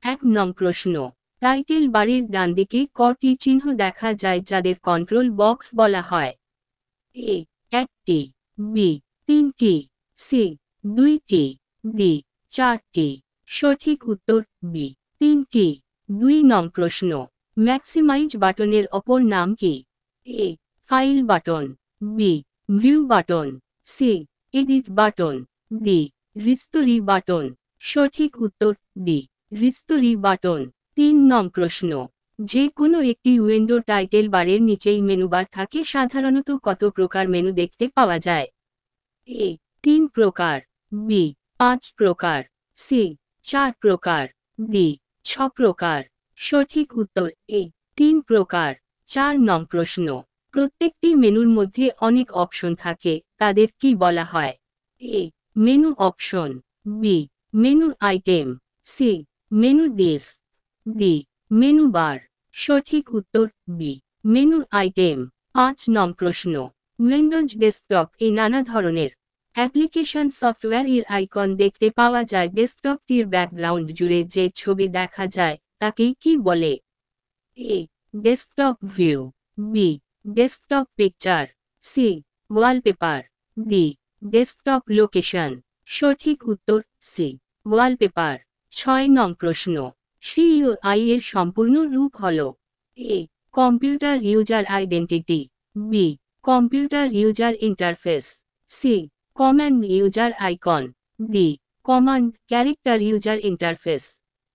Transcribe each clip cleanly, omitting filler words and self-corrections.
1 নং প্রশ্ন, টাইটেল বারের ডানদিকে কটি চিহ্ন দেখা যায় যাদের কন্ট্রোল বক্স বলা হয়? এ 1টি, বি 3টি, সি 2টি, ডি 4টি। সঠিক উত্তর বি 3টি। 2 নং প্রশ্ন, ম্যাক্সিমাইজ বাটনের অপর নাম কি? A file button, B view button, C edit button, D restore button. সঠিক উত্তর ডি রিস্টোরি বাটন। 3 নং প্রশ্ন, যে কোনো একটি উইন্ডো টাইটেল বারের নিচেই মেনু বার থাকে, সাধারণত কত প্রকার মেনু দেখতে পাওয়া যায়? এ 3 প্রকার, বি 5 প্রকার, সি 4 প্রকার, ডি 6 প্রকার। সঠিক উত্তর এ 3 প্রকার। 4 নং প্রশ্ন, প্রত্যেকটি মেনুর মধ্যে অনেক অপশন থাকে, তাদের কি বলা হয়? A menu option, B menu item, C menu disk, D menu bar. সঠিক উত্তর বি মেনু আইটেম। 5 নং প্রশ্ন, উইন্ডোজ ডেস্কটপ এ নানা ধরনের অ্যাপ্লিকেশন সফটওয়্যার এর আইকন দেখতে পাওয়া যায়। ডেস্কটপটির ব্যাকগ্রাউন্ড জুড়ে যে ছবি দেখা যায় তাকে কি বলে? A desktop view, B desktop picture, C wallpaper, D desktop location. সঠিক উত্তর সি ওয়ালপেপার। 6 নং প্রশ্ন, সিইউআই এর সম্পূর্ণ রূপ হল? A computer user identity, B computer user interface, C command user icon, D command character user interface.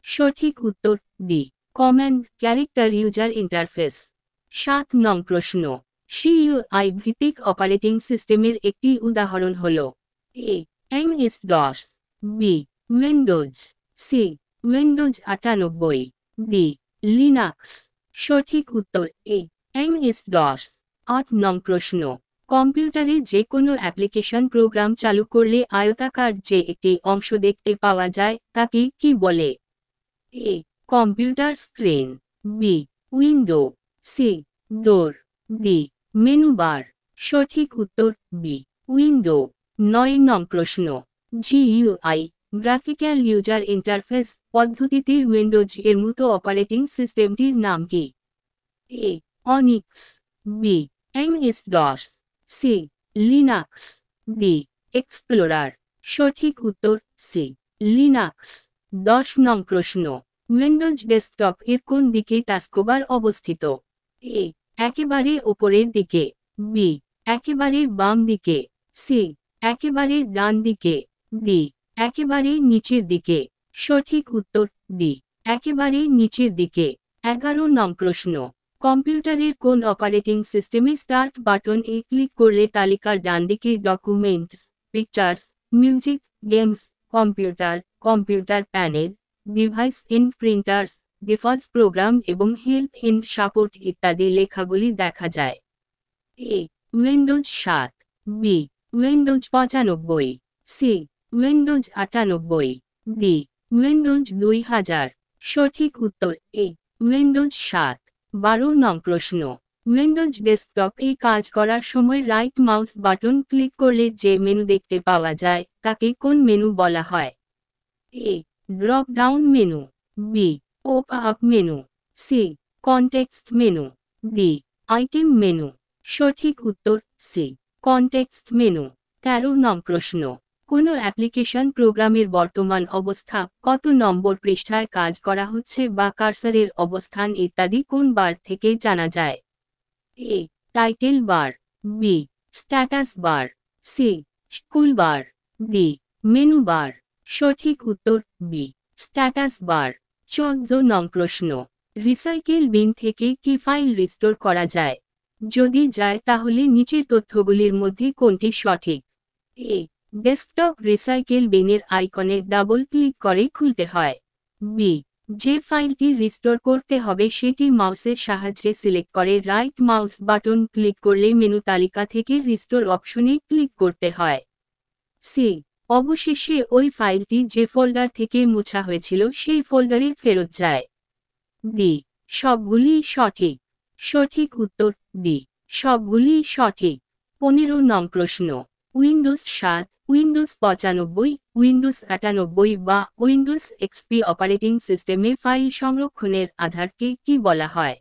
সঠিক উত্তর D command character user interface. 7 নং প্রশ্ন, সিইউআই ভিত্তিক অপারেটিং সিস্টেমের একটি উদাহরণ হল? A MS DOS, B Windows, C Windows 98, D Linux. সঠিক উত্তর এ এমএস ডস। 8 নং প্রশ্ন, কম্পিউটারে যে কোনো অ্যাপ্লিকেশন প্রোগ্রাম চালু করলে আয়তাকার যে একটি অংশ দেখতে পাওয়া যায় তাকে কি বলে? A computer screen, B window, C door, D menu bar. সঠিক উত্তর বি উইন্ডো। 9 নং প্রশ্ন, জিইউআই গ্রাফিক্যাল ইউজার ইন্টারফেস পদ্ধতিতে উইন্ডোজ এর মতো অপারেটিং সিস্টেমটির নাম কি? A Unix, B MS DOS, C Linux, D Explorer. সঠিক উত্তর সি লিনাক্স। 10 নং প্রশ্ন, উইন্ডোজ ডেস্কটপ এর কোন দিকে টাস্কবার অবস্থিত? এ একেবারে উপরের দিকে, বি একেবারে বাম দিকে, সি একেবারে ডান দিকে, ডি একেবারে নিচের দিকে। সঠিক উত্তর ডি একেবারে নিচের দিকে। 11 নং প্রশ্ন, কম্পিউটারের কোন অপারেটিং সিস্টেমে স্টার্ট বাটন এ ক্লিক করলে তালিকার ডানদিকে documents, pictures, music, games, computer, computer panel, devices and printers, default program এবং হেল্প ইন সাপোর্ট ইত্যাদি লেখাগুলি দেখা যায়? A Windows 7, B Windows 95, C Windows 98, D Windows 2000। সঠিক উত্তর এ উইন্ডোজ 7। 12 নং প্রশ্ন, উইন্ডোজ ডেস্কটপ এ কাজ করার সময় রাইট মাউস বাটন ক্লিক করলে যে মেনু দেখতে পাওয়া যায় তাকে কোন মেনু বলা হয়? A drop down menu, B pop up menu, C context menu, D item menu. সঠিক উত্তর সি কনটেক্সট মেনু। 13 নং প্রশ্ন, কোনো অ্যাপ্লিকেশন প্রোগ্রামের বর্তমান অবস্থা, কত নম্বর পৃষ্ঠায় কাজ করা হচ্ছে বা কার্সারের অবস্থান ইত্যাদি কোন বার থেকে জানা যায়? A title bar, B status bar, C scroll bar, D menu bar. সঠিক উত্তর বি স্ট্যাটাস বার। 14 নং প্রশ্ন, রিসাইকেল বিন থেকে কি ফাইল রিস্টোর করা যায়? যদি যায় তাহলে নিচের তথ্যগুলির মধ্যে কোনটি সঠিক? এ ডেস্কটপ রিসাইকেল বিনের আইকনে ডাবল ক্লিক করে খুলতে হয়। বি যে ফাইলটি রিস্টোর করতে হবে সেটি মাউসের সাহায্যে সিলেক্ট করে রাইট মাউস বাটন ক্লিক করলে মেনু তালিকা থেকে রিস্টোর অপশনে ক্লিক করতে হয়। সি অবশেষে ওই ফাইলটি যে ফোল্ডার থেকে মোছা হয়েছিল সেই ফোল্ডারে ফেরত যায়। ডি সবগুলি সঠিক। সঠিক উত্তর ডি সবগুলি সঠিক। 15 নং প্রশ্ন, উইন্ডোজ 7, উইন্ডোজ 95, উইন্ডোজ 98 বা উইন্ডোজ এক্সপি অপারেটিং সিস্টেমে ফাইল সংরক্ষণের আধারকে কি বলা হয়?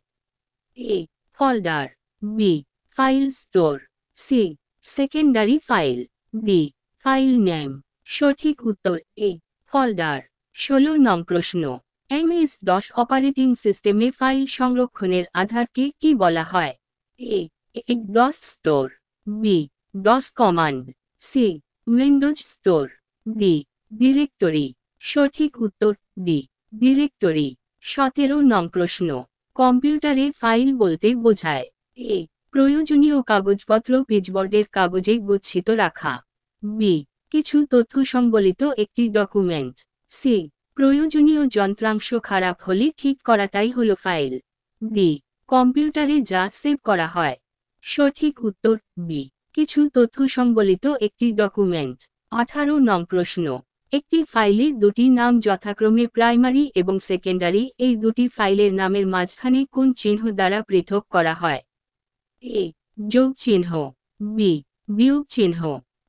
A. Folder, B. File store, C. Secondary file, D. File name. সঠিক উত্তর এ. ফোল্ডার। 16 নং প্রশ্ন, MS-DOS অপারেটিং সিস্টেমে ফাইল সংরক্ষণের আধারকে কি বলা হয়? A. DOS store, B. DOS command, C. Windows store, D. Directory. সঠিক উত্তর ডি. ডিরেক্টরি। 17 নং প্রশ্ন, কম্পিউটারে ফাইল বলতে বোঝায়? এ. প্রয়োজনীয় কাগজপত্র পেজবোর্ডের কাগজে গচ্ছিত রাখা, বি. কিছু তথ্য সম্বলিত একটি ডকুমেন্ট, সি. প্রয়োজনীয় যন্ত্রাংশ খারাপ হলে ঠিক করাটাই হলো ফাইল, ডি. কম্পিউটারে যা সেভ করা হয়। সঠিক উত্তর বি. কিছু তথ্য সম্বলিত একটি ডকুমেন্ট। 18 নং প্রশ্ন, একটি ফাইলে দুটি নাম যথাক্রমে প্রাইমারি এবং সেকেন্ডারি, এই দুটি ফাইলের নামের মাঝখানে কোন চিহ্ন দ্বারা পৃথক করা হয়? এ. যোগ চিহ্ন, বি. বিয়োগ চিহ্ন,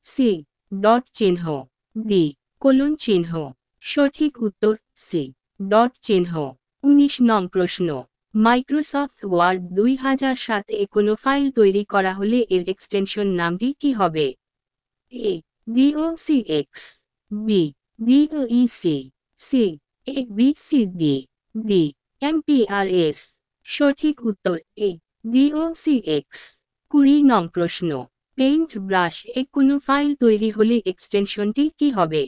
সি. ডট চিহ্ন, ডি. কোলন চিহ্ন। সঠিক উত্তর সি. ডট চিহ্ন। 19 নং প্রশ্ন, মাইক্রোসফট ওয়ার্ড 2007 এ কোনো ফাইল তৈরি করা হলে এর এক্সটেনশন নামটি কি হবে? A. docx, B. doec, C. abcd, D. mprs। সঠিক উত্তর এ. docx। 20 নং প্রশ্ন, পেইন্ট ব্রাশ এ কোনো ফাইল তৈরি হলে এক্সটেনশনটি কি হবে?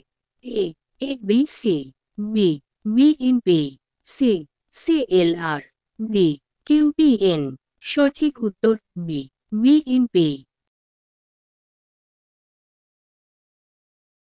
A. abc, B. bmp, C. clr, D. qpn। সঠিক উত্তর বি. bmp।